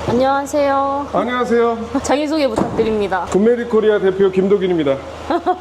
안녕하세요. 안녕하세요. 자기소개 부탁드립니다. 굿메디코리아 대표 김도균입니다.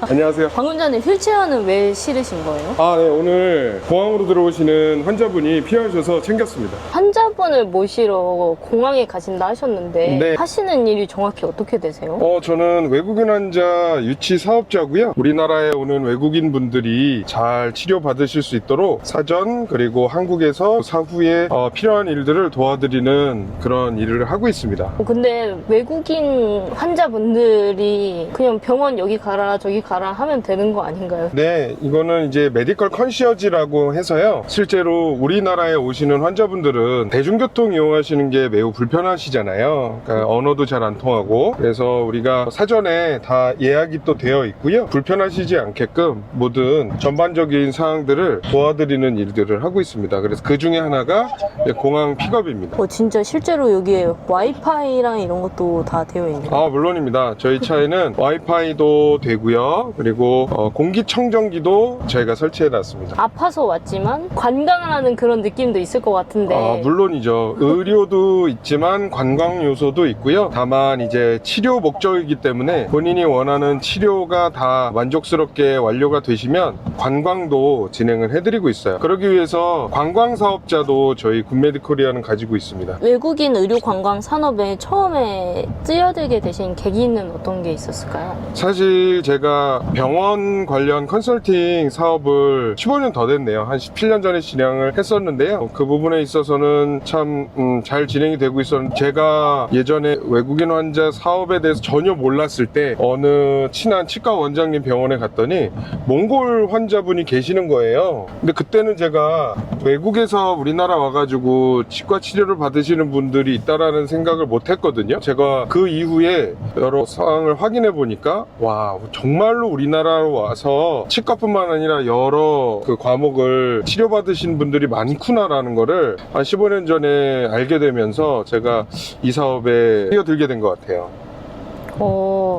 안녕하세요. 방금 전에 휠체어는 왜 실으신 거예요? 네, 오늘 공항으로 들어오시는 환자분이 필요하셔서 챙겼습니다. 환자분을 모시러 공항에 가신다 하셨는데 네. 하시는 일이 정확히 어떻게 되세요? 저는 외국인 환자 유치 사업자고요. 우리나라에 오는 외국인 분들이 잘 치료받으실 수 있도록 사전 그리고 한국에서 사후에 필요한 일들을 도와드리는 그런 일을 하고 있습니다. 근데 외국인 환자분들이 그냥 병원 여기 가라 저기 가라 하면 되는 거 아닌가요? 네, 이거는 이제 메디컬 컨시어지라고 해서요. 실제로 우리나라에 오시는 환자분들은 대중교통 이용하시는 게 매우 불편하시잖아요. 그러니까 언어도 잘 안 통하고. 그래서 우리가 사전에 다 예약이 또 되어 있고요. 불편하시지 않게끔 모든 전반적인 사항들을 도와드리는 일들을 하고 있습니다. 그래서 그 중에 하나가 공항 픽업입니다. 진짜 실제로 여기에 와이파이랑 이런 것도 다 되어 있나요? 물론입니다. 저희 차에는 와이파이도 되고요. 그리고 공기청정기도 저희가 설치해 놨습니다. 아파서 왔지만 관광을 하는 그런 느낌도 있을 것 같은데 물론이죠. 의료도 있지만 관광 요소도 있고요. 다만 이제 치료 목적이기 때문에 본인이 원하는 치료가 다 만족스럽게 완료가 되시면 관광도 진행을 해드리고 있어요. 그러기 위해서 관광 사업자도 저희 굿메디코리아는 가지고 있습니다. 외국인 의료 관광 산업에 처음에 뛰어들게 되신 계기는 어떤 게 있었을까요? 사실 제가 병원 관련 컨설팅 사업을 15년 더 됐네요. 한 17년 전에 진행을 했었는데요. 그 부분에 있어서는 참 잘 진행이 되고 있었는데, 제가 예전에 외국인 환자 사업에 대해서 전혀 몰랐을 때 어느 친한 치과 원장님 병원에 갔더니 몽골 환자분이 계시는 거예요. 근데 그때는 제가 외국에서 우리나라 와가지고 치과 치료를 받으시는 분들이 있다라는 생각을 못 했거든요. 제가 그 이후에 여러 상황을 확인해 보니까 와, 정말로 우리나라로 와서 치과뿐만 아니라 여러 그 과목을 치료받으신 분들이 많구나라는 거를 한 15년 전에 알게 되면서 제가 이 사업에 뛰어들게 된 것 같아요.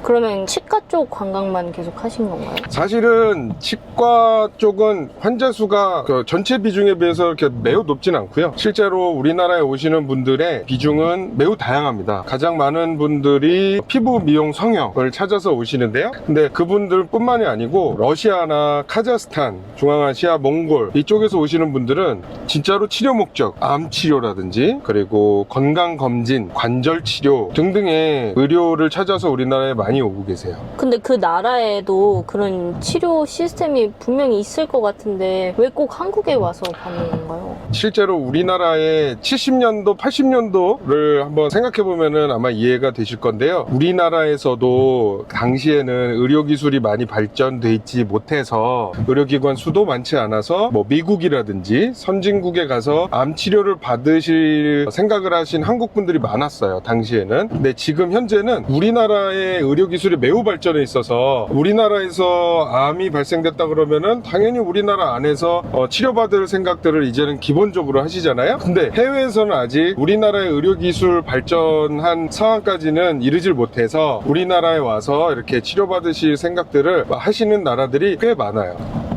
그러면 치과 쪽 관광만 계속 하신 건가요? 사실은 치과 쪽은 환자 수가 그 전체 비중에 비해서 이렇게 매우 높진 않고요. 실제로 우리나라에 오시는 분들의 비중은 매우 다양합니다. 가장 많은 분들이 피부 미용 성형을 찾아서 오시는데요. 근데 그분들 뿐만이 아니고 러시아나 카자흐스탄, 중앙아시아, 몽골 이쪽에서 오시는 분들은 진짜로 치료 목적, 암 치료라든지 그리고 건강검진, 관절 치료 등등의 의료를 찾아서 우리나라에 많이 오고 계세요. 근데 그 나라에도 그런 치료 시스템이 분명히 있을 것 같은데 왜 꼭 한국에 와서 받는 건가요? 실제로 우리나라의 70년도, 80년도를 한번 생각해 보면은 아마 이해가 되실 건데요. 우리나라에서도 당시에는 의료기술이 많이 발전돼 있지 못해서 의료기관 수도 많지 않아서 뭐 미국이라든지 선진국에 가서 암 치료를 받으실 생각을 하신 한국 분들이 많았어요. 당시에는. 근데 지금 현재는 우리나라의 의료기술이 매우 발전해 있어서 우리나라에서 암이 발생됐다 그러면은 당연히 우리나라 안에서 치료받을 생각들을 이제는 기본적으로 하시잖아요. 근데 해외에서는 아직 우리나라의 의료기술 발전한 상황까지는 이르질 못해서 우리나라에 와서 이렇게 치료받으실 생각들을 하시는 나라들이 꽤 많아요.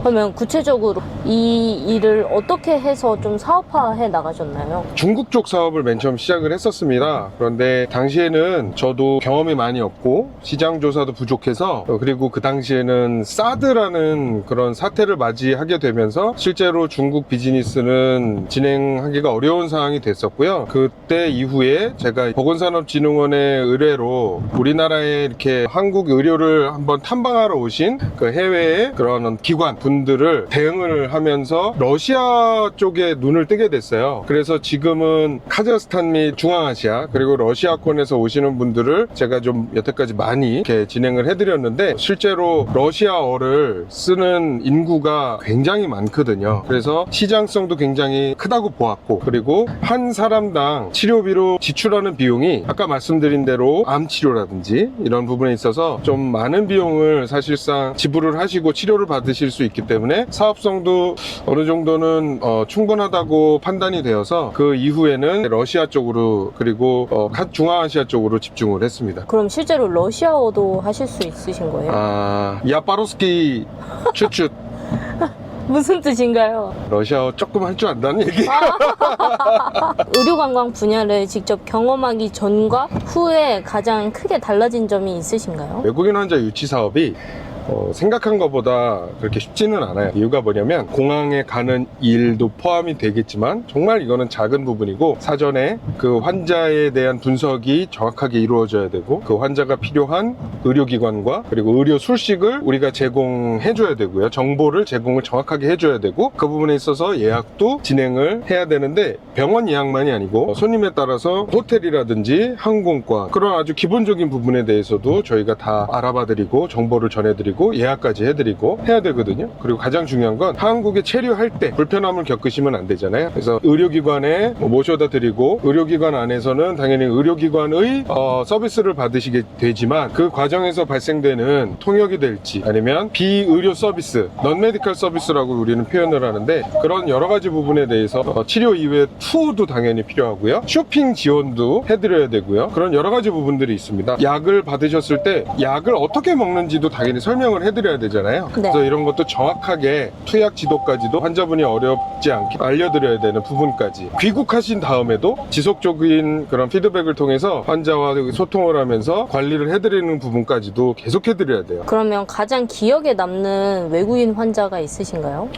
그러면 구체적으로 이 일을 어떻게 해서 좀 사업화해 나가셨나요? 중국 쪽 사업을 맨 처음 시작을 했었습니다. 그런데 당시에는 저도 경험이 많이 없고 시장 조사도 부족해서 그리고 그 당시에는 사드라는 그런 사태를 맞이하게 되면서 실제로 중국 비즈니스는 진행하기가 어려운 상황이 됐었고요. 그때 이후에 제가 보건산업진흥원의 의뢰로 우리나라에 이렇게 한국 의료를 한번 탐방하러 오신 그 해외의 그런 기관 분들을 대응을 하면서 러시아 쪽에 눈을 뜨게 됐어요. 그래서 지금은 카자흐스탄 및 중앙아시아 그리고 러시아권에서 오시는 분들을 제가 좀 여태까지 많이 이렇게 진행을 해드렸는데, 실제로 러시아어를 쓰는 인구가 굉장히 많거든요. 그래서 시장성도 굉장히 크다고 보았고, 그리고 한 사람당 치료비로 지출하는 비용이 아까 말씀드린 대로 암 치료라든지 이런 부분에 있어서 좀 많은 비용을 사실상 지불을 하시고 치료를 받으실 수 있기 때문에 사업성도 어느 정도는 충분하다고 판단이 되어서 그 이후에는 러시아 쪽으로 그리고 중앙아시아 쪽으로 집중을 했습니다. 그럼 실제로 러시아어도 하실 수 있으신 거예요? 야 빠로스키 츄츄 무슨 뜻인가요? 러시아어 조금 할 줄 안다는 얘기예요. 의료관광 분야를 직접 경험하기 전과 후에 가장 크게 달라진 점이 있으신가요? 외국인 환자 유치 사업이 생각한 것보다 그렇게 쉽지는 않아요. 이유가 뭐냐면 공항에 가는 일도 포함이 되겠지만 정말 이거는 작은 부분이고 사전에 그 환자에 대한 분석이 정확하게 이루어져야 되고 그 환자가 필요한 의료기관과 그리고 의료 술식을 우리가 제공해 줘야 되고요. 정보를 제공을 정확하게 해줘야 되고 그 부분에 있어서 예약도 진행을 해야 되는데 병원 예약만이 아니고 손님에 따라서 호텔이라든지 항공과 그런 아주 기본적인 부분에 대해서도 저희가 다 알아봐 드리고 정보를 전해드리고 예약까지 해드리고 해야 되거든요. 그리고 가장 중요한 건 한국에 체류할 때 불편함을 겪으시면 안 되잖아요. 그래서 의료기관에 모셔다 드리고 의료기관 안에서는 당연히 의료기관의 서비스를 받으시게 되지만 그 과정에서 발생되는 통역이 될지 아니면 비의료 서비스, non-medical 서비스라고 우리는 표현을 하는데 그런 여러 가지 부분에 대해서 치료 이외에 투어도 당연히 필요하고요. 쇼핑 지원도 해드려야 되고요. 그런 여러 가지 부분들이 있습니다. 약을 받으셨을 때 약을 어떻게 먹는지도 당연히 설명을 해드려야 되잖아요. 네. 그래서 이런 것도 정확하게 투약 지도까지도 환자분이 어렵지 않게 알려드려야 되는 부분까지 귀국하신 다음에도 지속적인 그런 피드백을 통해서 환자와 소통을 하면서 관리를 해드리는 부분까지도 계속 해드려야 돼요. 그러면 가장 기억에 남는 외국인 환자가 있으신가요?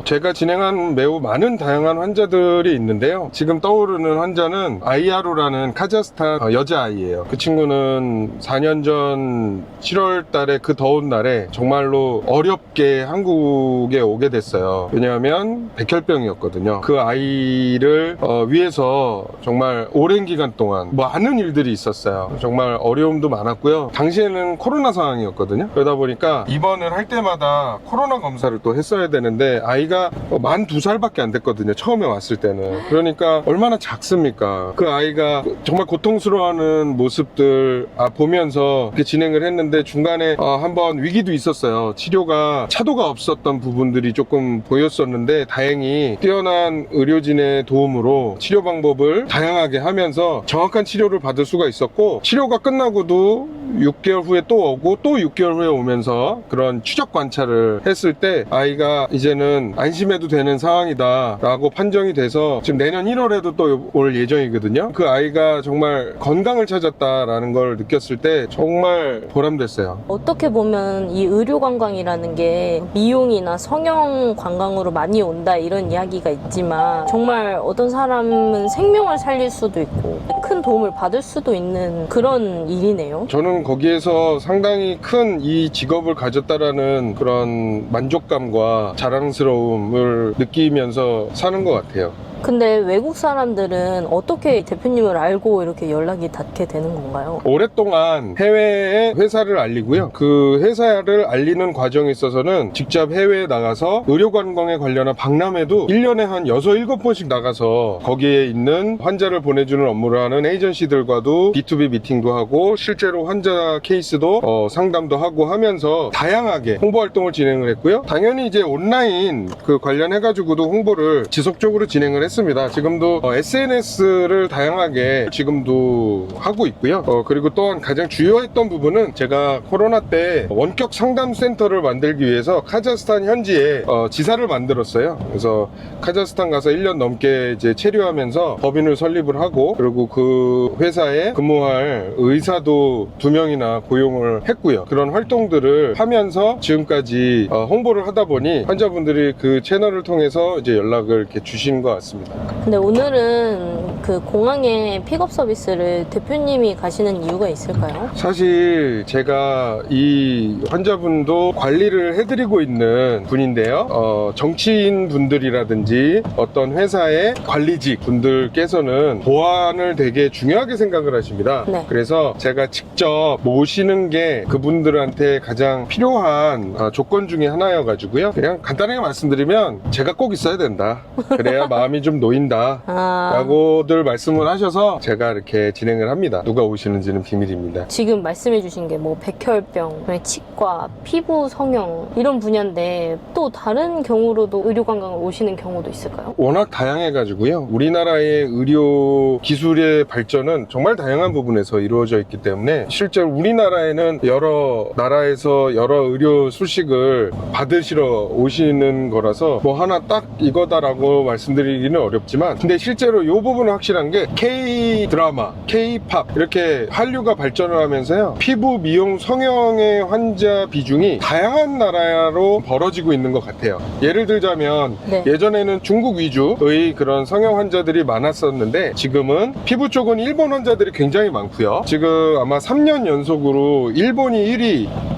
제가 진행한 매우 많은 다양한 환자들이 있는데요. 지금 떠오르는 환자는 아이아루라는 카자흐스탄 여자아이예요. 그 친구는 4년 전 7월 달에 그 더운 날에 정말로 어렵게 한국에 오게 됐어요. 왜냐하면 백혈병이었거든요. 그 아이를 위해서 정말 오랜 기간 동안 많은 일들이 있었어요. 정말 어려움도 많았고요. 당시에는 코로나 상황이었거든요. 그러다 보니까 입원을 할 때마다 코로나 검사를 또 했어야 되는데 아이가 만 2살밖에 안 됐거든요. 처음에 왔을 때는. 그러니까 얼마나 작습니까? 그 아이가 정말 고통스러워하는 모습들 보면서 이렇게 진행을 했는데 중간에 한번 위기도 있었어요. 치료가 차도가 없었던 부분들이 조금 보였었는데 다행히 뛰어난 의료진의 도움으로 치료 방법을 다양하게 하면서 정확한 치료를 받을 수가 있었고 치료가 끝나고도 6개월 후에 또 오고 또 6개월 후에 오면서 그런 추적 관찰을 했을 때 아이가 이제는 안심해도 되는 상황이다 라고 판정이 돼서 지금 내년 1월에도 또 올 예정이거든요. 그 아이가 정말 건강을 찾았다라는 걸 느꼈을 때 정말 보람됐어요. 어떻게 보면 이 의료관광이라는 게 미용이나 성형 관광으로 많이 온다 이런 이야기가 있지만 정말 어떤 사람은 생명을 살릴 수도 있고 큰 도움을 받을 수도 있는 그런 일이네요. 저는 거기에서 상당히 큰 이 직업을 가졌다라는 그런 만족감과 자랑스러움을 느끼면서 사는 것 같아요. 근데 외국 사람들은 어떻게 대표님을 알고 이렇게 연락이 닿게 되는 건가요? 오랫동안 해외에 회사를 알리고요. 그 회사를 알리는 과정에 있어서는 직접 해외에 나가서 의료관광에 관련한 박람회도 1년에 한 6, 7번씩 나가서 거기에 있는 환자를 보내주는 업무를 하는 에이전시들과도 B2B 미팅도 하고 실제로 환자 케이스도 상담도 하고 하면서 다양하게 홍보 활동을 진행을 했고요. 당연히 이제 온라인 그 관련해가지고도 홍보를 지속적으로 진행을 했습니다. 지금도 SNS를 다양하게 지금도 하고 있고요. 그리고 또한 가장 주요했던 부분은 제가 코로나 때 원격 상담센터를 만들기 위해서 카자흐스탄 현지에 지사를 만들었어요. 그래서 카자흐스탄 가서 1년 넘게 이제 체류하면서 법인을 설립을 하고 그리고 그 회사에 근무할 의사도 2명이나 고용을 했고요. 그런 활동들을 하면서 지금까지 홍보를 하다 보니 환자분들이 그 채널을 통해서 이제 연락을 이렇게 주시는 것 같습니다. 근데 오늘은 그 공항에 픽업 서비스를 대표님이 가시는 이유가 있을까요? 사실 제가 이 환자분도 관리를 해드리고 있는 분인데요. 정치인 분들이라든지 어떤 회사의 관리직 분들께서는 보안을 되게 중요하게 생각을 하십니다. 네. 그래서 제가 직접 모시는 게 그분들한테 가장 필요한 조건 중에 하나여가지고요. 그냥 간단하게 말씀드리면 제가 꼭 있어야 된다. 그래야 마음이 좀 좀 놓인다 아, 라고들 말씀을 하셔서 제가 이렇게 진행을 합니다. 누가 오시는지는 비밀입니다. 지금 말씀해주신 게 뭐 백혈병, 치과, 피부 성형 이런 분야인데 또 다른 경우로도 의료관광을 오시는 경우도 있을까요? 워낙 다양해가지고요. 우리나라의 의료 기술의 발전은 정말 다양한 부분에서 이루어져 있기 때문에 실제로 우리나라에는 여러 나라에서 여러 의료 소식을 받으시러 오시는 거라서 뭐 하나 딱 이거다라고 말씀드리기는 어렵지만, 근데 실제로 이 부분은 확실한 게 K-드라마, K-팝 이렇게 한류가 발전을 하면서요, 피부 미용 성형의 환자 비중이 다양한 나라로 벌어지고 있는 것 같아요. 예를 들자면 네. 예전에는 중국 위주의 그런 성형 환자들이 많았었는데 지금은 피부 쪽은 일본 환자들이 굉장히 많고요. 지금 아마 3년 연속으로 일본이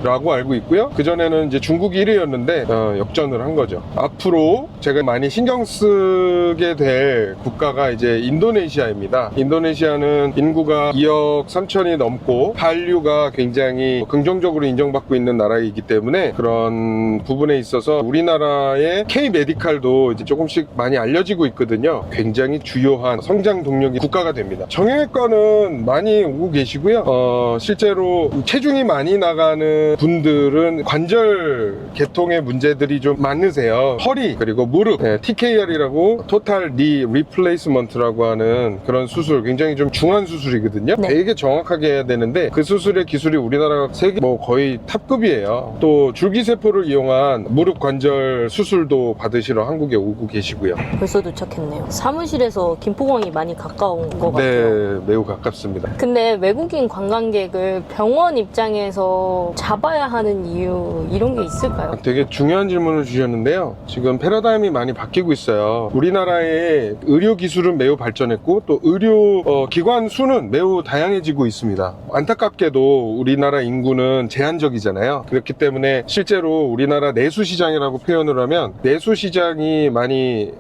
1위라고 알고 있고요. 그전에는 이제 중국이 1위였는데 역전을 한 거죠. 앞으로 제가 많이 신경 쓰게 될 국가가 이제 인도네시아입니다. 인도네시아는 인구가 2억 3천이 넘고 한류가 굉장히 긍정적으로 인정받고 있는 나라이기 때문에 그런 부분에 있어서 우리나라의 K-메디칼도 이제 조금씩 많이 알려지고 있거든요. 굉장히 주요한 성장 동력이 국가가 됩니다. 정형외과는 많이 오고 계시고요. 실제로 체중이 많이 나가는 분들은 관절 계통의 문제들이 좀 많으세요. 허리 그리고 무릎, TKR이라고 토탈 니 리플레이스먼트라고 하는 그런 수술, 굉장히 좀 중한 수술이거든요. 네. 되게 정확하게 해야 되는데 그 수술의 기술이 우리나라가 세계 뭐 거의 탑급이에요. 또 줄기세포를 이용한 무릎 관절 수술도 받으시러 한국에 오고 계시고요. 벌써 도착했네요. 사무실에서 김포공항이 많이 가까운 것 같아요. 네, 매우 가깝습니다. 근데 외국인 관광객을 병원 입장에서 잡아야 하는 이유 이런 게 있을까요? 되게 중요한 질문을 주셨는데요. 지금 패러다임이 많이 바뀌고 있어요. 우리나라의 의료 기술은 매우 발전했고 또 의료 기관 수는 매우 다양해지고 있습니다. 안타깝게도 우리나라 인구는 제한적이잖아요. 그렇기 때문에 실제로 우리나라 내수시장이라고 표현을 하면 내수시장이 많이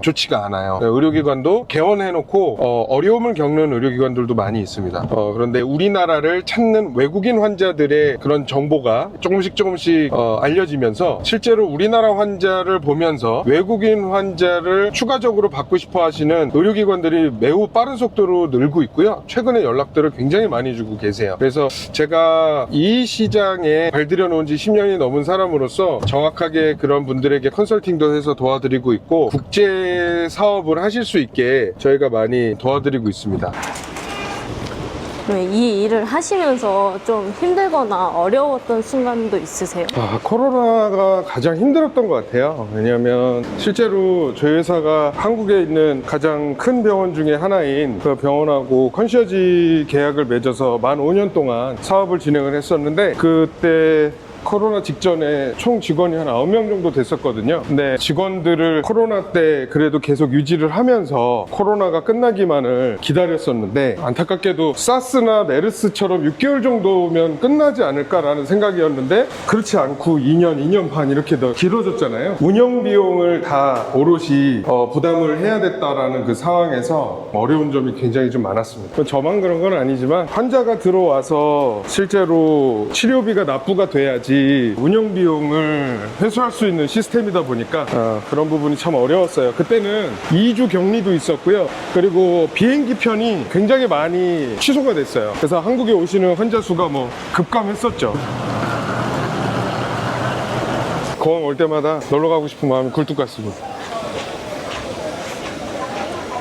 좋지가 않아요. 의료기관도 개원해놓고 어려움을 겪는 의료기관들도 많이 있습니다. 그런데 우리나라를 찾는 외국인 환자들의 그런 정보가 조금씩 알려지면서 실제로 우리나라 환자를 보면서 외국인 환자를 추가적으로 받고 싶어 하시는 의료기관들이 매우 빠른 속도로 늘고 있고요. 최근에 연락들을 굉장히 많이 주고 계세요. 그래서 제가 이 시장에 발들여 놓은 지 10년이 넘은 사람으로서 정확하게 그런 분들에게 컨설팅도 해서 도와드리고 있고, 국제 사업을 하실 수 있게 저희가 많이 도와드리고 있습니다. 이 일을 하시면서 좀 힘들거나 어려웠던 순간도 있으세요? 코로나가 가장 힘들었던 것 같아요. 왜냐하면 실제로 저희 회사가 한국에 있는 가장 큰 병원 중에 하나인 그 병원하고 컨시어지 계약을 맺어서 만 5년 동안 사업을 진행을 했었는데, 그때 코로나 직전에 총 직원이 한 9명 정도 됐었거든요. 근데 직원들을 코로나 때 그래도 계속 유지를 하면서 코로나가 끝나기만을 기다렸었는데, 안타깝게도 사스나 메르스처럼 6개월 정도면 끝나지 않을까라는 생각이었는데 그렇지 않고 2년 반 이렇게 더 길어졌잖아요. 운영 비용을 다 오롯이 부담을 해야 됐다라는 그 상황에서 어려운 점이 굉장히 좀 많았습니다. 저만 그런 건 아니지만 환자가 들어와서 실제로 치료비가 납부가 돼야지 운영 비용을 회수할 수 있는 시스템이다 보니까 그런 부분이 참 어려웠어요. 그때는 2주 격리도 있었고요. 그리고 비행기 편이 굉장히 많이 취소가 됐어요. 그래서 한국에 오시는 환자 수가 뭐 급감했었죠. 공항 올 때마다 놀러 가고 싶은 마음이 굴뚝 같습니다.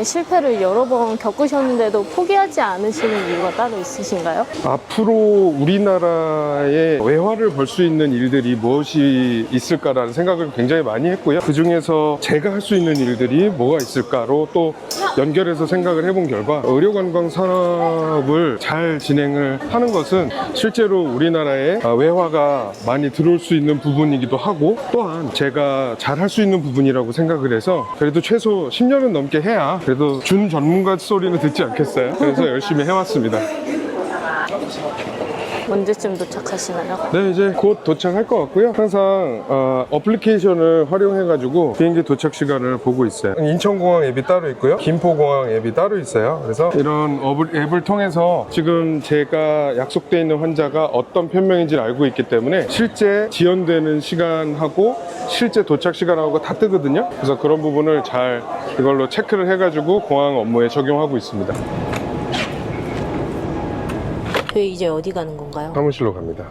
실패를 여러 번 겪으셨는데도 포기하지 않으시는 이유가 따로 있으신가요? 앞으로 우리나라의 외화를 벌 수 있는 일들이 무엇이 있을까라는 생각을 굉장히 많이 했고요. 그 중에서 제가 할 수 있는 일들이 뭐가 있을까로 또 연결해서 생각을 해본 결과, 의료관광 산업을 잘 진행을 하는 것은 실제로 우리나라에 외화가 많이 들어올 수 있는 부분이기도 하고, 또한 제가 잘 할 수 있는 부분이라고 생각을 해서 그래도 최소 10년은 넘게 해야 그래도 준 전문가 소리는 듣지 않겠어요? 그래서 열심히 해왔습니다. 언제쯤 도착하시나요? 네, 이제 곧 도착할 것 같고요. 항상 어플리케이션을 활용해가지고 비행기 도착 시간을 보고 있어요. 인천공항 앱이 따로 있고요. 김포공항 앱이 따로 있어요. 그래서 이런 앱을 통해서 지금 제가 약속돼 있는 환자가 어떤 편명인지를 알고 있기 때문에 실제 지연되는 시간하고 실제 도착 시간하고 다 뜨거든요. 그래서 그런 부분을 잘 이걸로 체크를 해가지고 공항 업무에 적용하고 있습니다. 저희 이제 어디 가는 건가요? 사무실로 갑니다.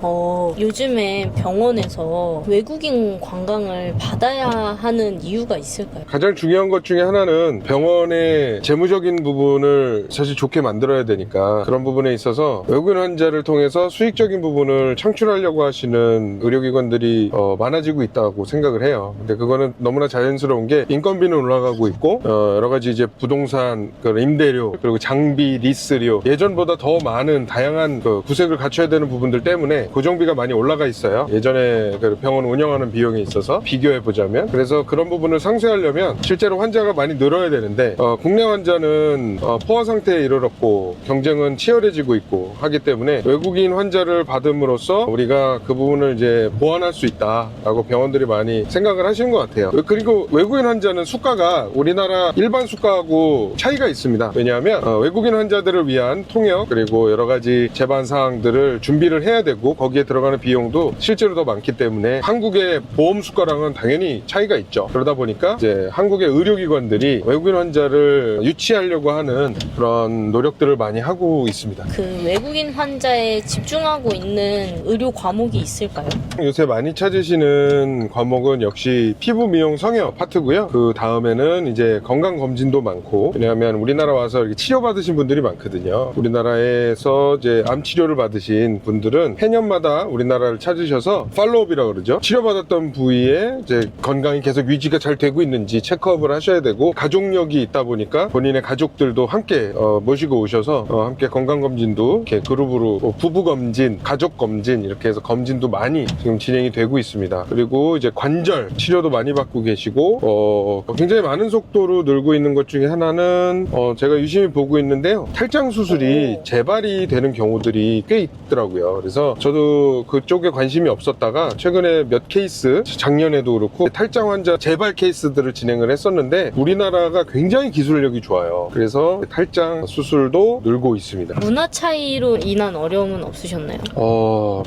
요즘에 병원에서 외국인 관광을 받아야 하는 이유가 있을까요? 가장 중요한 것 중에 하나는 병원의 재무적인 부분을 사실 좋게 만들어야 되니까 그런 부분에 있어서 외국인 환자를 통해서 수익적인 부분을 창출하려고 하시는 의료기관들이 많아지고 있다고 생각을 해요. 근데 그거는 너무나 자연스러운 게 인건비는 올라가고 있고 여러 가지 이제 부동산, 임대료, 그리고 장비, 리스료 예전보다 더 많은 다양한 구색을 갖춰야 되는 부분들 때문에 고정비가 많이 올라가 있어요. 예전에 병원 운영하는 비용에 있어서 비교해 보자면. 그래서 그런 부분을 상쇄하려면 실제로 환자가 많이 늘어야 되는데 국내 환자는 포화 상태에 이르렀고 경쟁은 치열해지고 있고 하기 때문에 외국인 환자를 받음으로써 우리가 그 부분을 이제 보완할 수 있다라고 병원들이 많이 생각을 하시는 것 같아요. 그리고 외국인 환자는 수가가 우리나라 일반 수가하고 차이가 있습니다. 왜냐하면 외국인 환자들을 위한 통역 그리고 여러 가지 재반 사항들을 준비를 해야 되고 거기에 들어가는 비용도 실제로 더 많기 때문에 한국의 보험 수가랑은 당연히 차이가 있죠. 그러다 보니까 이제 한국의 의료기관들이 외국인 환자를 유치하려고 하는 그런 노력들을 많이 하고 있습니다. 그 외국인 환자에 집중하고 있는 의료 과목이 있을까요? 요새 많이 찾으시는 과목은 역시 피부 미용 성형 파트고요. 그 다음에는 이제 건강 검진도 많고, 왜냐하면 우리나라 와서 이렇게 치료받으신 분들이 많거든요. 우리나라에서 이제 암 치료를 받으신 분들은 해년마다 우리나라를 찾으셔서 팔로우업이라고 그러죠. 치료받았던 부위에 이제 건강이 계속 유지가 잘 되고 있는지 체크업을 하셔야 되고, 가족력이 있다 보니까 본인의 가족들도 함께 모시고 오셔서 함께 건강검진도 이렇게 그룹으로 부부검진, 가족검진 이렇게 해서 검진도 많이 지금 진행이 되고 있습니다. 그리고 이제 관절 치료도 많이 받고 계시고 굉장히 많은 속도로 늘고 있는 것 중에 하나는 제가 유심히 보고 있는데요. 탈장 수술이 재발이 되는 경우들이 꽤 있더라고요. 그래서 저도 그쪽에 관심이 없었다가 최근에 몇 케이스, 작년에도 그렇고 탈장 환자 재발 케이스들을 진행을 했었는데 우리나라가 굉장히 기술력이 좋아요. 그래서 탈장 수술도 늘고 있습니다. 문화 차이로 인한 어려움은 없으셨나요?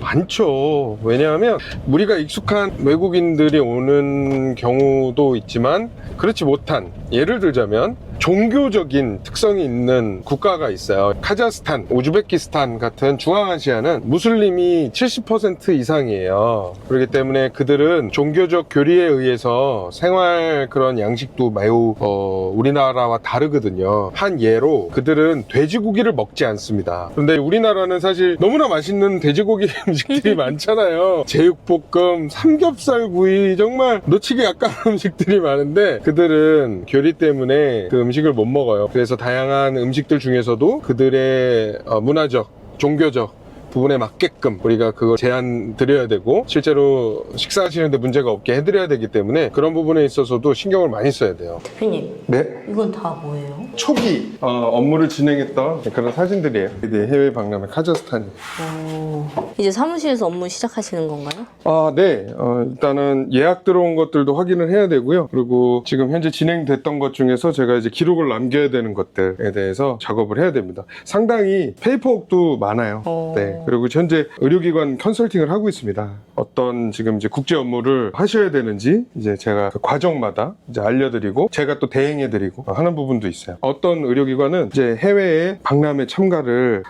많죠. 왜냐하면 우리가 익숙한 외국인들이 오는 경우도 있지만 그렇지 못한, 예를 들자면 종교적인 특성이 있는 국가가 있어요. 카자흐스탄, 우즈베키스탄 같은 중앙아시아는 무슬림이 70% 이상이에요. 그렇기 때문에 그들은 종교적 교리에 의해서 생활 그런 양식도 매우 우리나라와 다르거든요. 한 예로 그들은 돼지고기를 먹지 않습니다. 그런데 우리나라는 사실 너무나 맛있는 돼지고기 음식들이 많잖아요. 제육볶음, 삼겹살구이, 정말 놓치기 아까운 음식들이 많은데 그들은 교리 때문에 그 음식을 못 먹어요. 그래서 다양한 음식들 중에서도 그들의 문화적, 종교적 부분에 맞게끔 우리가 그걸 제한 드려야 되고 실제로 식사하시는데 문제가 없게 해드려야 되기 때문에 그런 부분에 있어서도 신경을 많이 써야 돼요. 대표님, 네? 이건 다 뭐예요? 초기 업무를 진행했던 그런 사진들이에요. 해외 박람회 카자흐스탄이. 이제 사무실에서 업무 시작하시는 건가요? 네. 일단은 예약 들어온 것들도 확인을 해야 되고요. 그리고 지금 현재 진행됐던 것 중에서 제가 이제 기록을 남겨야 되는 것들에 대해서 작업을 해야 됩니다. 상당히 페이퍼웍도 많아요. 네. 그리고 현재 의료기관 컨설팅을 하고 있습니다. 어떤 지금 이제 국제 업무를 하셔야 되는지 이제 제가 그 과정마다 이제 알려드리고 제가 또 대행해드리고 하는 부분도 있어요. 어떤 의료기관은 이제 해외에 박람회 참가를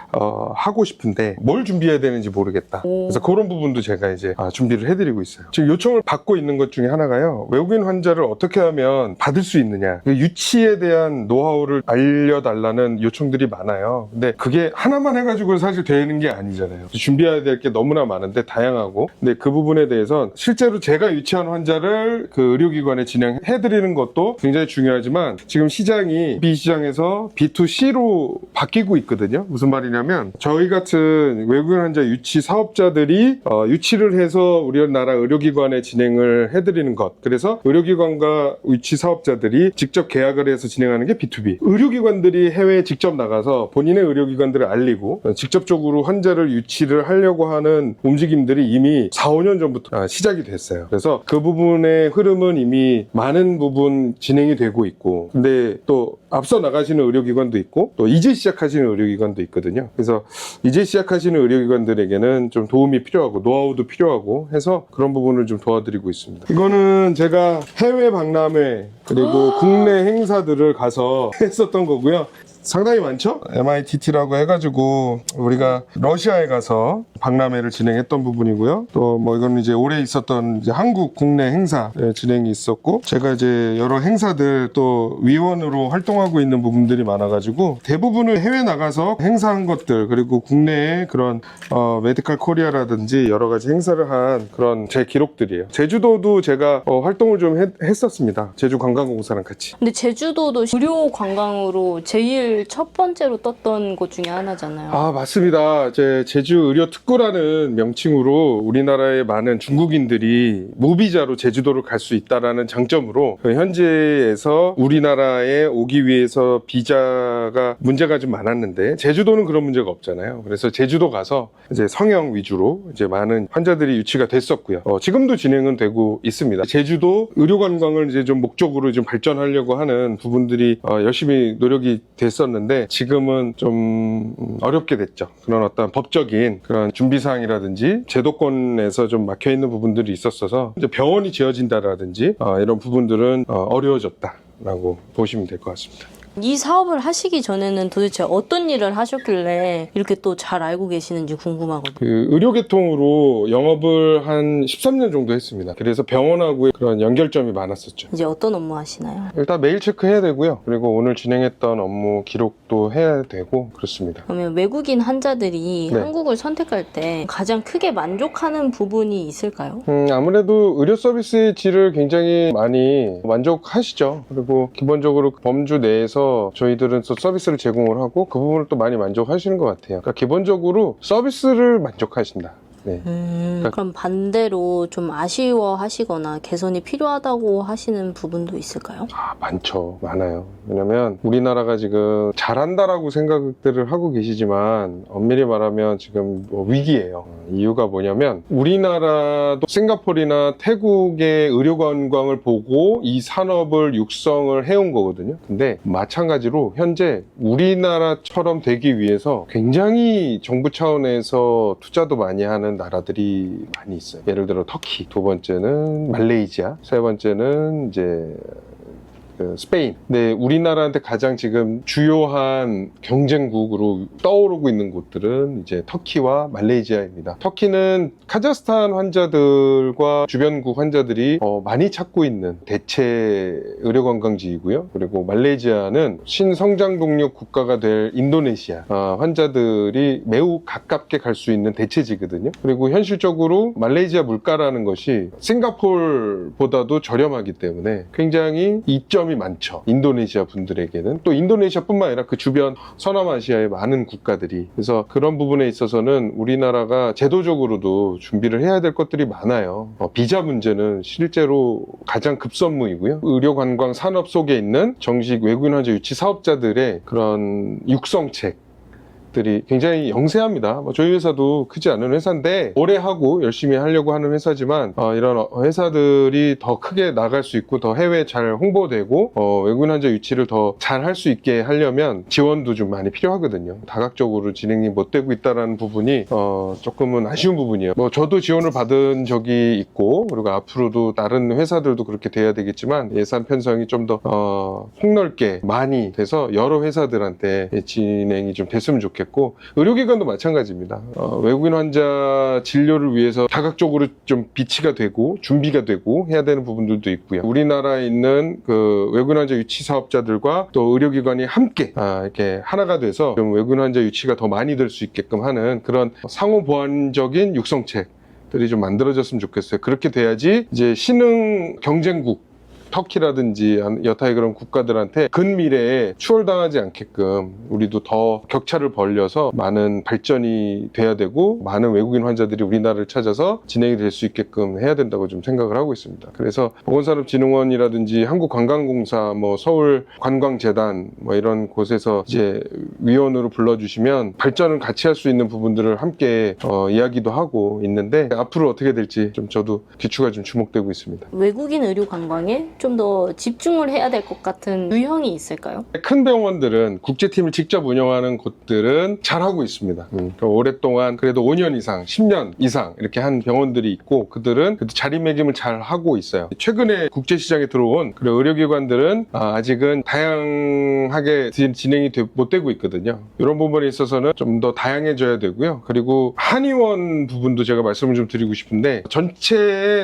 하고 싶은데 뭘 준비해야 되는지 모르겠다. 그래서 그런 부분도 제가 이제 준비를 해드리고 있어요. 지금 요청을 받고 있는 것 중에 하나가요. 외국인 환자를 어떻게 하면 받을 수 있느냐. 그 유치에 대한 노하우를 알려달라는 요청들이 많아요. 근데 그게 하나만 해가지고 사실 되는 게 아니잖아요. 준비해야 될 게 너무나 많은데 다양하고. 근데 그 부분에 대해서 실제로 제가 유치한 환자를 그 의료기관에 진행해드리는 것도 굉장히 중요하지만 지금 시장이 B시장에서 B2C로 바뀌고 있거든요. 무슨 말이냐면 저희 같은 외국인 환자 유치 사업자들이 유치를 해서 우리나라 의료기관에 진행을 해드리는 것. 그래서 의료기관과 유치 사업자들이 직접 계약을 해서 진행하는 게 B2B. 의료기관들이 해외에 직접 나가서 본인의 의료기관들을 알리고 직접적으로 환자를 유치를 하려고 하는 움직임들이 이미 4, 5년 전부터 시작이 됐어요. 그래서 그 부분의 흐름은 이미 많은 부분 진행이 되고 있고, 근데 또 앞서 나가시는 의료기관도 있고 또 이제 시작하시는 의료기관도 있거든요. 그래서 이제 시작하시는 의료기관들에게는 좀 도움이 필요하고 노하우도 필요하고 해서 그런 부분을 좀 도와드리고 있습니다. 이거는 제가 해외 박람회 그리고 국내 행사들을 가서 했었던 거고요. 상당히 많죠? MITT라고 해가지고 우리가 러시아에 가서 박람회를 진행했던 부분이고요. 또 뭐 이건 이제 올해 있었던 이제 한국 국내 행사 진행이 있었고, 제가 이제 여러 행사들 또 위원으로 활동하고 있는 부분들이 많아가지고 대부분을 해외 나가서 행사한 것들, 그리고 국내에 그런 메디컬 코리아라든지 여러 가지 행사를 한 그런 제 기록들이에요. 제주도도 제가 활동을 좀 했었습니다. 제주관광공사랑 같이. 근데 제주도도 의료 관광으로 제일 첫 번째로 떴던 곳 중에 하나잖아요. 아, 맞습니다. 제주 의료 특구라는 명칭으로 우리나라의 많은 중국인들이 무비자로 제주도를 갈 수 있다라는 장점으로 현지에서 우리나라에 오기 위해서 비자가 문제가 좀 많았는데 제주도는 그런 문제가 없잖아요. 그래서 제주도 가서 이제 성형 위주로 이제 많은 환자들이 유치가 됐었고요. 지금도 진행은 되고 있습니다. 제주도 의료 관광을 이제 좀 목적으로 좀 발전하려고 하는 부분들이 열심히 노력이 됐었는데 지금은 좀 어렵게 됐죠. 그런 어떤 법적인 그런 준비사항이라든지 제도권에서 좀 막혀있는 부분들이 있었어서 이제 병원이 지어진다라든지 이런 부분들은 어려워졌다라고 보시면 될 것 같습니다. 이 사업을 하시기 전에는 도대체 어떤 일을 하셨길래 이렇게 또 잘 알고 계시는지 궁금하거든요. 그 의료계통으로 영업을 한 13년 정도 했습니다. 그래서 병원하고의 그런 연결점이 많았었죠. 이제 어떤 업무 하시나요? 일단 메일 체크해야 되고요. 그리고 오늘 진행했던 업무 기록도 해야 되고 그렇습니다. 그러면 외국인 환자들이 네. 한국을 선택할 때 가장 크게 만족하는 부분이 있을까요? 아무래도 의료 서비스의 질을 굉장히 많이 만족하시죠. 그리고 기본적으로 범주 내에서 저희들은 또 서비스를 제공을 하고 그 부분을 또 많이 만족하시는 것 같아요. 그러니까 기본적으로 서비스를 만족하신다. 네. 그럼 반대로 좀 아쉬워하시거나 개선이 필요하다고 하시는 부분도 있을까요? 많죠. 많아요. 왜냐면 우리나라가 지금 잘한다라고 생각들을 하고 계시지만 엄밀히 말하면 지금 위기예요. 이유가 뭐냐면 우리나라도 싱가포르나 태국의 의료 관광을 보고 이 산업을 육성을 해온 거거든요. 근데 마찬가지로 현재 우리나라처럼 되기 위해서 굉장히 정부 차원에서 투자도 많이 하는 나라들이 많이 있어요. 예를 들어 터키, 두 번째는 말레이시아, 세 번째는 이제 스페인. 근데 우리나라한테 가장 지금 주요한 경쟁국으로 떠오르고 있는 곳들은 이제 터키와 말레이시아입니다. 터키는 카자흐스탄 환자들과 주변국 환자들이 많이 찾고 있는 대체 의료관광지이고요. 그리고 말레이시아는 신성장 동력 국가가 될 인도네시아 환자들이 매우 가깝게 갈 수 있는 대체지거든요. 그리고 현실적으로 말레이시아 물가라는 것이 싱가포르보다도 저렴하기 때문에 굉장히 이점이 많죠. 인도네시아 분들에게는. 또 인도네시아뿐만 아니라 그 주변 서남아시아의 많은 국가들이. 그래서 그런 부분에 있어서는 우리나라가 제도적으로도 준비를 해야 될 것들이 많아요. 비자 문제는 실제로 가장 급선무이고요. 의료관광 산업 속에 있는 정식 외국인 환자 유치 사업자들의 그런 육성책 들이 굉장히 영세합니다. 저희 회사도 크지 않은 회사인데 오래 하고 열심히 하려고 하는 회사지만 이런 회사들이 더 크게 나갈 수 있고 더 해외에 잘 홍보되고 외국인 환자 유치를 더 잘 할 수 있게 하려면 지원도 좀 많이 필요하거든요. 다각적으로 진행이 못 되고 있다는 부분이 조금은 아쉬운 부분이에요. 저도 지원을 받은 적이 있고 그리고 앞으로도 다른 회사들도 그렇게 돼야 되겠지만 예산 편성이 좀 더 폭넓게 많이 돼서 여러 회사들한테 진행이 좀 됐으면 좋겠고 의료기관도 마찬가지입니다. 외국인 환자 진료를 위해서 다각적으로 좀 비치가 되고 준비가 되고 해야 되는 부분들도 있고요. 우리나라에 있는 그 외국인 환자 유치 사업자들과 또 의료기관이 함께 이렇게 하나가 돼서 좀 외국인 환자 유치가 더 많이 될 수 있게끔 하는 그런 상호 보완적인 육성책들이 좀 만들어졌으면 좋겠어요. 그렇게 돼야지 이제 신흥 경쟁국 터키라든지 여타의 그런 국가들한테 근미래에 추월당하지 않게끔 우리도 더 격차를 벌려서 많은 발전이 돼야 되고 많은 외국인 환자들이 우리나라를 찾아서 진행이 될 수 있게끔 해야 된다고 좀 생각을 하고 있습니다. 그래서 보건산업진흥원이라든지 한국관광공사, 서울관광재단 이런 곳에서 이제 위원으로 불러주시면 발전을 같이 할 수 있는 부분들을 함께 이야기도 하고 있는데 앞으로 어떻게 될지 좀 저도 기추가 좀 주목되고 있습니다. 외국인 의료 관광에 좀 더 집중을 해야 될 것 같은 유형이 있을까요? 큰 병원들은 국제팀을 직접 운영하는 곳들은 잘하고 있습니다. 그러니까 오랫동안 그래도 5년 이상, 10년 이상 이렇게 한 병원들이 있고 그들은 그래도 자리매김을 잘 하고 있어요. 최근에 국제시장에 들어온 그런 의료기관들은 아직은 다양하게 진행이 못 되고 있거든요. 이런 부분에 있어서는 좀 더 다양해져야 되고요. 그리고 한의원 부분도 제가 말씀을 좀 드리고 싶은데 전체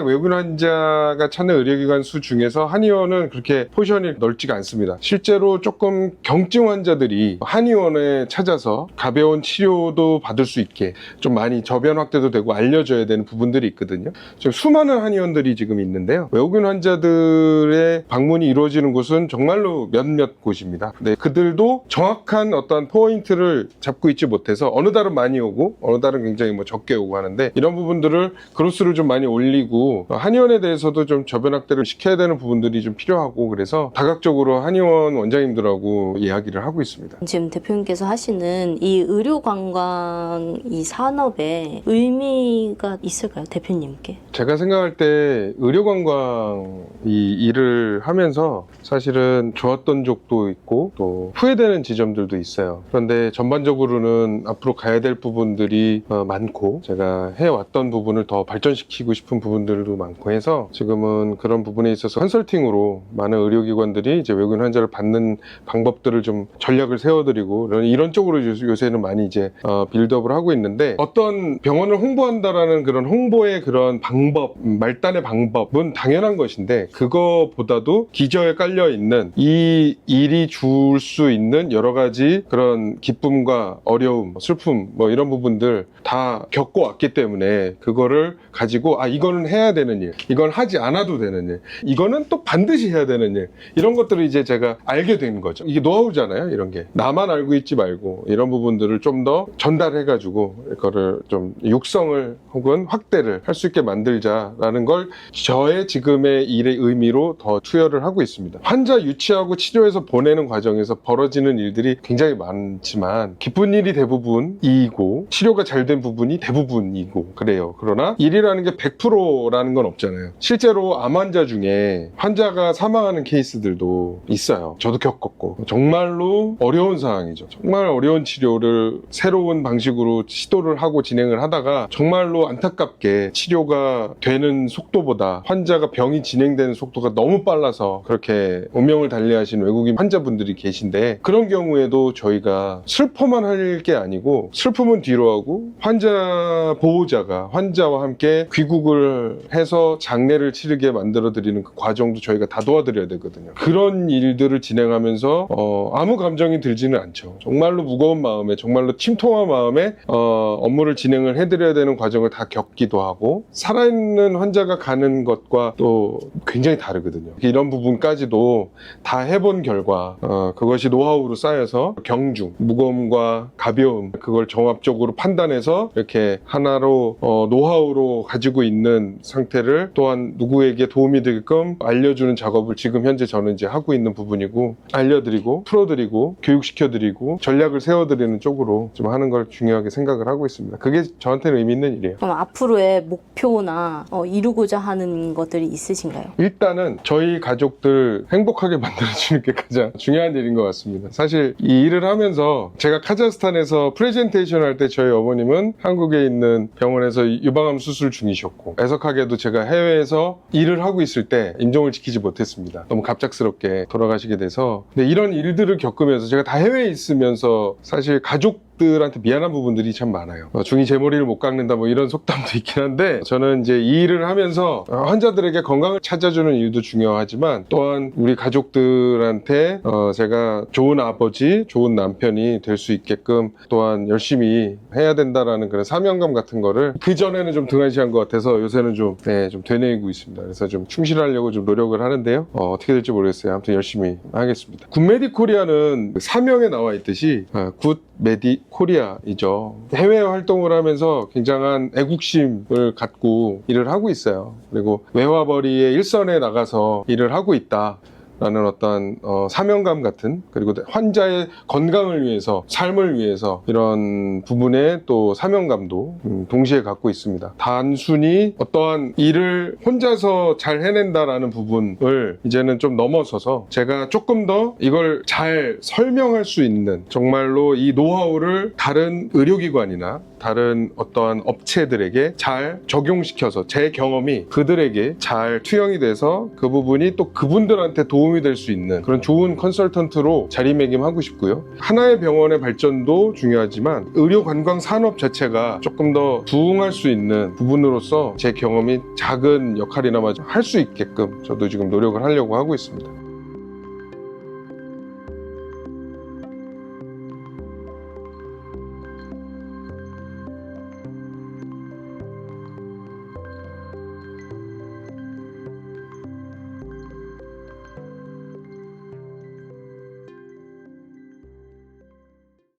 외국인 환자가 찾는 의료기관 수 중에서 한의원은 그렇게 포지션이 넓지가 않습니다. 실제로 조금 경증 환자들이 한의원에 찾아서 가벼운 치료도 받을 수 있게 좀 많이 저변 확대도 되고 알려져야 되는 부분들이 있거든요. 지금 수많은 한의원들이 지금 있는데요. 외국인 환자들의 방문이 이루어지는 곳은 정말로 몇몇 곳입니다. 근데 그들도 정확한 어떤 포인트를 잡고 있지 못해서 어느 달은 많이 오고 어느 달은 굉장히 적게 오고 하는데 이런 부분들을 그로스를 좀 많이 올리고 한의원에 대해서도 좀 저변 확대를 시켜야 되는 부분들이 좀 필요하고 그래서 다각적으로 한의원 원장님들하고 이야기를 하고 있습니다. 지금 대표님께서 하시는 이 의료 관광 이 산업에 의미가 있을까요, 대표님께? 제가 생각할 때 의료관광 이 일을 하면서 사실은 좋았던 적도 있고 또 후회되는 지점들도 있어요. 그런데 전반적으로는 앞으로 가야 될 부분들이 많고 제가 해왔던 부분을 더 발전시키고 싶은 부분들도 많고 해서 지금은 그런 부분에 있어서 컨설팅으로 많은 의료기관들이 이제 외국인 환자를 받는 방법들을 좀 전략을 세워드리고 이런 쪽으로 요새는 많이 이제 빌드업을 하고 있는데 어떤 병원을 홍보한다라는 그런 홍보의 그런 방법, 말단의 방법은 당연한 것인데 그거보다도 기저에 깔려 있는 이 일이 줄 수 있는 여러 가지 그런 기쁨과 어려움, 슬픔 이런 부분들 다 겪어왔기 때문에 그거를 가지고 이거는 해야 되는 일, 이건 하지 않아도 되는 일, 이거는 또 반드시 해야 되는 일 이런 것들을 이제 제가 알게 된 거죠. 이게 노하우잖아요. 이런 게 나만 알고 있지 말고 이런 부분들을 좀 더 전달해가지고 이거를 좀 육성을 혹은 확대를 할 수 있게 만들자라는 걸 저의 지금의 일의 의미로 더 투여를 하고 있습니다. 환자 유치하고 치료해서 보내는 과정에서 벌어지는 일들이 굉장히 많지만 기쁜 일이 대부분이고 치료가 잘 된 부분이 대부분이고 그래요. 그러나 일이라는 게 100%라는 건 없잖아요. 실제로 암 환자 중에 환자가 사망하는 케이스들도 있어요. 저도 겪었고 정말로 어려운 상황이죠. 정말 어려운 치료를 새로운 방식으로 시도를 하고 진행을 하다가 정말로 안타깝게 치료가 되는 속도보다 환자가 병이 진행되는 속도가 너무 빨라서 그렇게 운명을 달리하신 외국인 환자분들이 계신데 그런 경우에도 저희가 슬퍼만 할 게 아니고 슬픔은 뒤로 하고 환자 보호자가 환자와 함께 귀국을 해서 장례를 치르게 만들어드리는 그 과정도 저희가 다 도와드려야 되거든요. 그런 일들을 진행하면서 아무 감정이 들지는 않죠. 정말로 무거운 마음에 정말로 침통한 마음에 업무를 진행을 해드려야 되는 과정을 다 겪기도 하고 살아있는 환자가 가는 것과 또 굉장히 다르거든요. 이런 부분까지도 다 해본 결과 그것이 노하우로 쌓여서 경중, 무거움과 가벼움 그걸 종합적으로 판단해서 이렇게 하나로 노하우로 가지고 있는 상태를 또한 누구에게 도움이 되게끔 알려주는 작업을 지금 현재 저는 이제 하고 있는 부분이고 알려드리고 풀어드리고 교육시켜드리고 전략을 세워드리는 쪽으로 좀 하는 걸 중요하게 생각을 하고 있습니다. 그게 저한테는 의미 있는 일이에요. 그럼 앞으로의 목표나 이루고자 하는 것들이 있으신가요? 일단은 저희 가족들 행복하게 만들어주는 게 가장 중요한 일인 것 같습니다. 사실 이 일을 하면서 제가 카자흐스탄에서 프레젠테이션 할 때 저희 어머님은 한국에 있는 병원에서 유방암 수술 중이셨고 애석하게도 제가 해외에서 일을 하고 있을 때 임종을 지키지 못했습니다. 너무 갑작스럽게 돌아가시게 돼서 근데 이런 일들을 겪으면서 제가 다 해외에 있으면서 사실 가족 가족들한테 미안한 부분들이 참 많아요. 중이 제 머리를 못 깎는다 뭐 이런 속담도 있긴 한데, 저는 이제 이 일을 하면서 환자들에게 건강을 찾아주는 이유도 중요하지만 또한 우리 가족들한테 제가 좋은 아버지, 좋은 남편이 될 수 있게끔 또한 열심히 해야 된다라는 그런 사명감 같은 거를 그전에는 좀 등한시한 것 같아서 요새는 좀 되뇌이고 있습니다. 그래서 좀 충실하려고 좀 노력을 하는데요. 어떻게 될지 모르겠어요. 아무튼 열심히 하겠습니다. 굿메디 코리아는 사명에 나와 있듯이 굿 메디 코리아이죠. 해외 활동을 하면서 굉장한 애국심을 갖고 일을 하고 있어요. 그리고 외화벌이의 일선에 나가서 일을 하고 있다 라는 어떤 사명감 같은, 그리고 환자의 건강을 위해서, 삶을 위해서 이런 부분에 또 사명감도 동시에 갖고 있습니다. 단순히 어떠한 일을 혼자서 잘 해낸다라는 부분을 이제는 좀 넘어서서 제가 조금 더 이걸 잘 설명할 수 있는, 정말로 이 노하우를 다른 의료기관이나 다른 어떠한 업체들에게 잘 적용시켜서 제 경험이 그들에게 잘 투영이 돼서 그 부분이 또 그분들한테 도움이 될 수 있는 그런 좋은 컨설턴트로 자리매김하고 싶고요. 하나의 병원의 발전도 중요하지만 의료 관광 산업 자체가 조금 더 부흥할 수 있는 부분으로서 제 경험이 작은 역할이나마 할 수 있게끔 저도 지금 노력을 하려고 하고 있습니다.